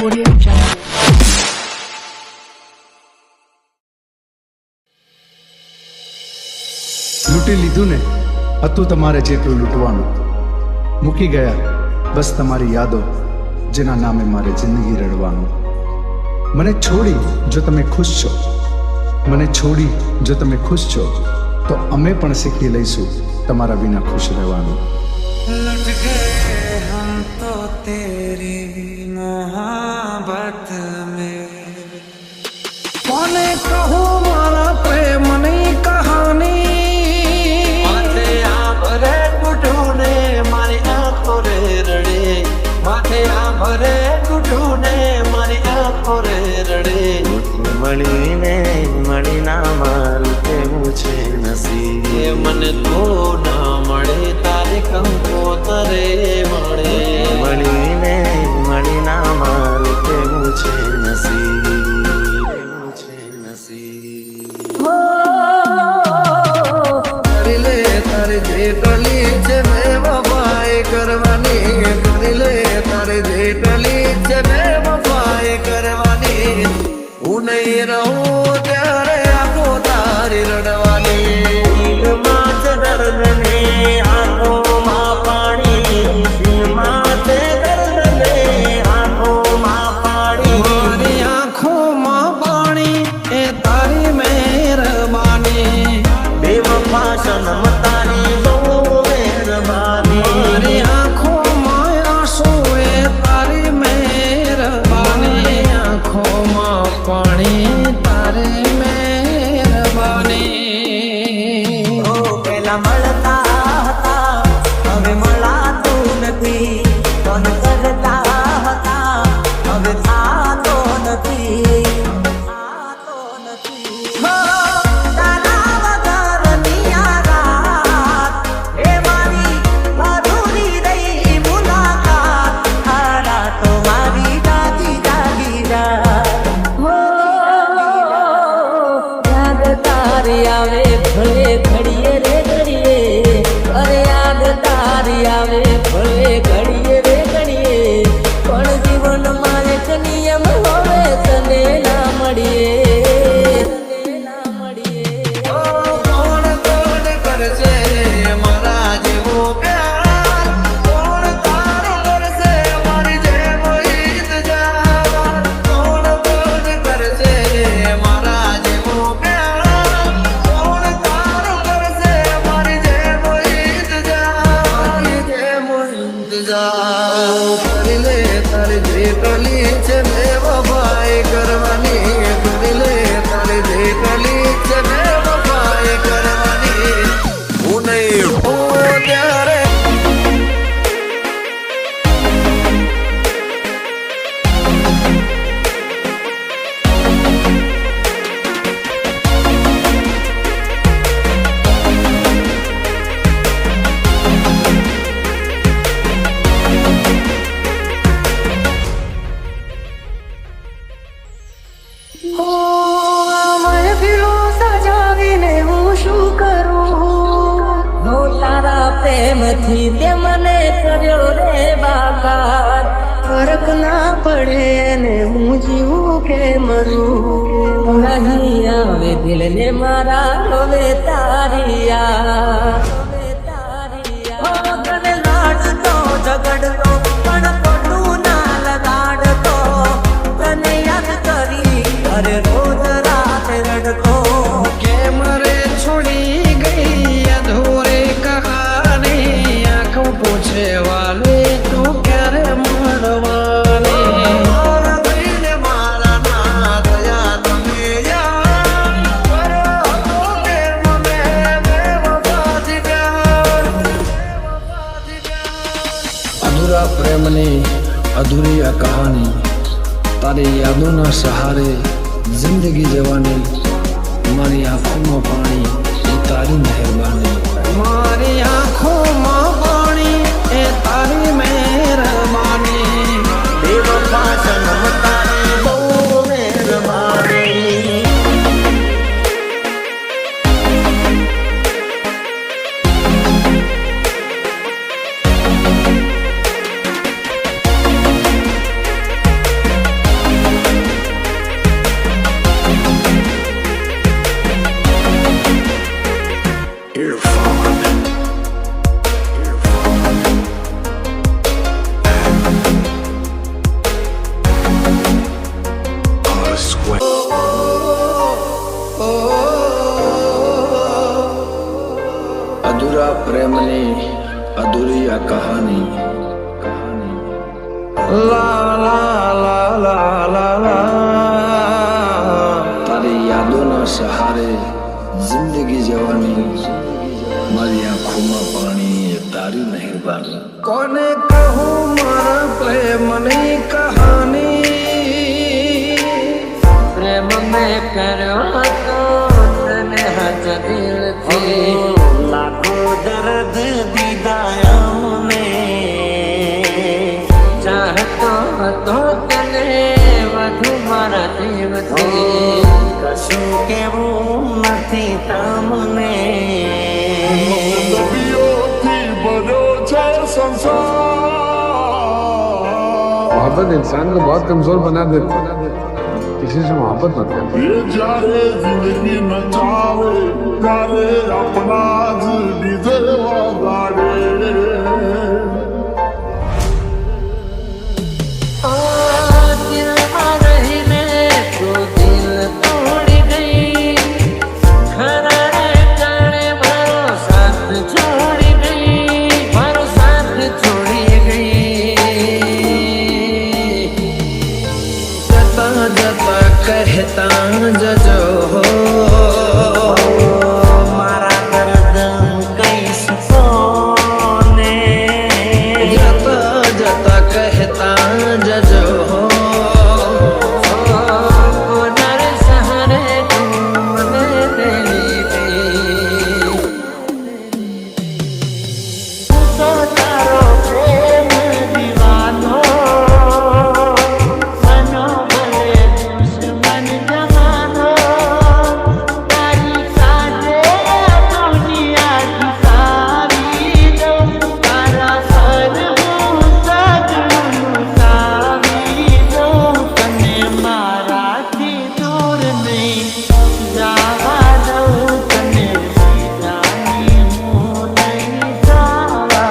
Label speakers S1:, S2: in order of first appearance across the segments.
S1: Audio Jungle.
S2: લૂંટી લીધું ને હતું તમારે જેટલું લૂંટવાનું, મૂકી ગયા બસ તમારી યાદો, જેના નામે મારે જિંદગી રડવાનું. મને છોડી જો તમે ખુશ છો, મને છોડી જો તમે ખુશ છો, તો અમે પણ શીખી લઈશું તમારા વિના ખુશ રહેવાનું.
S3: लुट गए हम तो तेरी मोहब्बत में,
S4: કોને કહું મારા પ્રેમની કહાની,
S3: માથે આભરે ગુઢુને મારી આંખો રે રડે, માથે આભરે ગુઢુને મારી આંખો રે રડે. મળીને મળી ના મારું કેવું છે નસીબ, મને તો ના મળે તારે કંકોતરે મળે. મળીને મળી ના મારું કેવું છે નસીબ, કેવું છે નસીબ.
S4: કરી લે તારી જે ટલી છે મેં વફાઈ કરવાની, કરી લે તારી જે ટલી છે મેં વફાઈ કરવાની. હું નહીં રહું ત્યારે આંખો તારી રડવાની.
S3: દિલમાં છે દર્દને આંખોમાં પાણી, દિલમાં છે દર્દને આંખોમાં પાણી.
S4: મારી આંખોમાં પાણી એ તારી મહેરબાની,
S3: બેવફા સનમ તારી બહુ મહેરબાની.
S4: મારી આંખોમાં આંસુ એ તારી મહેરબાની, આંખોમાં પાણી તારી મહેરબાની.
S3: ઓ પેલા મળતા હતા હવે મળાતું નથી, કોણ કરતા હતા હવે થાતો નથી, થાતો નથી. હો તારા વગરની આ રાત એ મારી અધૂરી રહી મુલાકાત, તારા તો મારી જાગી જાગી રાત. હો યાદ તારી આવે ભલે ઘડીએ રે ઘડીએ, અરે યાદ તારી આવે ભલે ઘડીએ રે ઘડીએ, પણ જીવનમાં એક નિયમ હવે તને ના મળીએ, તને ના મળીએ.
S4: કોણ કોણ કરશે મારા જેવો પ્યાર, કોણ તારો કરશે મારી જેવો ઇંતજાર, કોણ કોણ કરશે મારા જેવો પ્યાર, કોણ તારો કરશે મારી જેવો ઇંતજાર, મારી જેવો ઇંતજાર. કરી લે તારી જે ટલી છે મેં વફાઈ કરવાની, કરી લે તારી જે ટલી છે મેં વફાઈ કરવાની. હું નહીં હોઉં ત્યારે
S3: મહેફિલો સજાવીને હું શું કરું, તારા પ્રેમથી તે મને કર્યો રે બાકાર. ફરક ના પડે ને હું જીવું કે મરું, નહીં આવે દિલને મારા હવે તારી યાદ. તને લાડતો ઝઘડતો પણ ખોટું ના લગાડતો, તને યાદ કરી અરે રોજ રાત રડતો.
S4: કેમ રે છોડી ગઈ અધૂરે કહાની, આંખો પૂછે વાલી તું ક્યારે મળવાની. મારા ભાઈને મારા ના થયા તમે યાર, કરો હતો પ્રેમ મેં બેવફાથી પ્યાર, બેવફાથી પ્યાર. અધૂરા પ્રેમની અધૂરી આ કહાની, તારી યાદોના સહારે જિંદગી જવાની, મારી આંખોમાં પાણી એ તારી મહેરબાની, મારી આંખોમાં પાણી એ તારી મહેરબાની.
S3: બેવફા સનમ તારી બહુ મહેરબાની.
S4: મારા પ્રેમની અધૂરી આ કહાની લા લા લા લા લા લા તારી યાદોના સહારે જિંદગી જવાની મારી આંખોમાં પાણી તારી મહેરબાની કોને કહું મારા પ્રેમની કહાની
S3: પ્રેમ મેં કર્યો હતો તને હજ દિલથી લાખો દર્દ દીધા મને ચાહતો હતો તને વધુ મારા દિલથી કશું કેવું નથી તમને
S1: मोहब्बत इंसान को बहुत कमजोर बना देती है किसी से मोहब्बत मत कर
S5: ये जारे जिंदगी न चावे करे अपना ज डीजे वगाड़े
S4: कहता जजो हो
S3: मारा दर्द कई सोने
S4: जता जता कहता जजो हो
S3: नर सहरे तुमने तेरी तो तारो प्रेम दीवानो मनो भले दुश्मन जमानो तारी काजे दुनिया की सारी दो तारा सर हूँ सजनू सारी दो तने मारा थी दूर नहीं जावा दो तने जानी हूँ नहीं जावा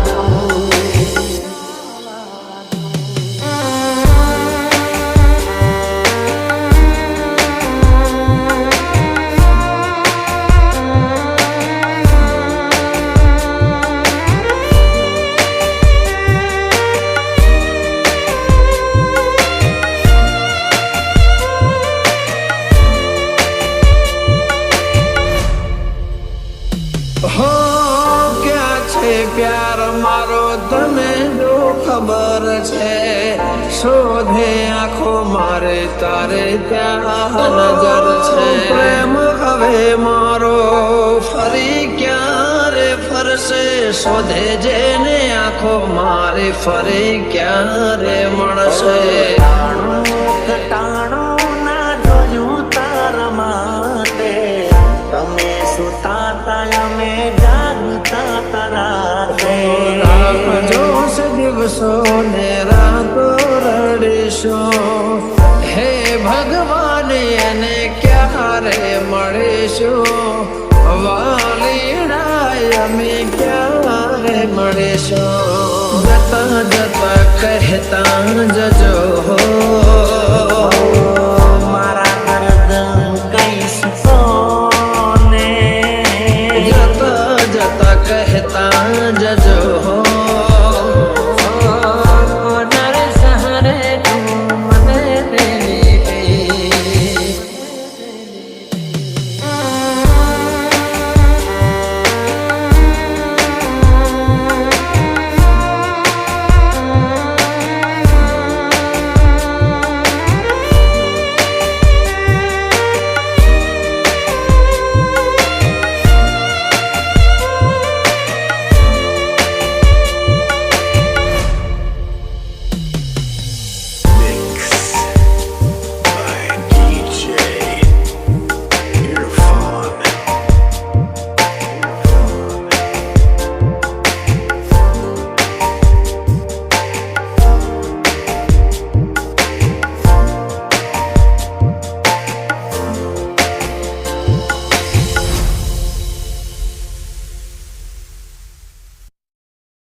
S3: दो
S4: हो क्या छे प्यार मारो तने जो खबर छे शोधे आँखो मारे तारे ત્યાં નજર છે પ્રેમ હવે મારો ફરી ક્યારે ફરશે શોધે જેને આંખો મારી ફરી ક્યારે મળશે
S3: ઘટાણો ના જોયું તારા માટે તમે સુતા તા અમે જાગતા તારા
S4: રાખજો સે દિવસો ને રાતો રડીશું હે ભગવાન એને ક્યારે મળીશું વાલીડા અમે ક્યારે મળીશું જતા જતા કહેતા જજો હો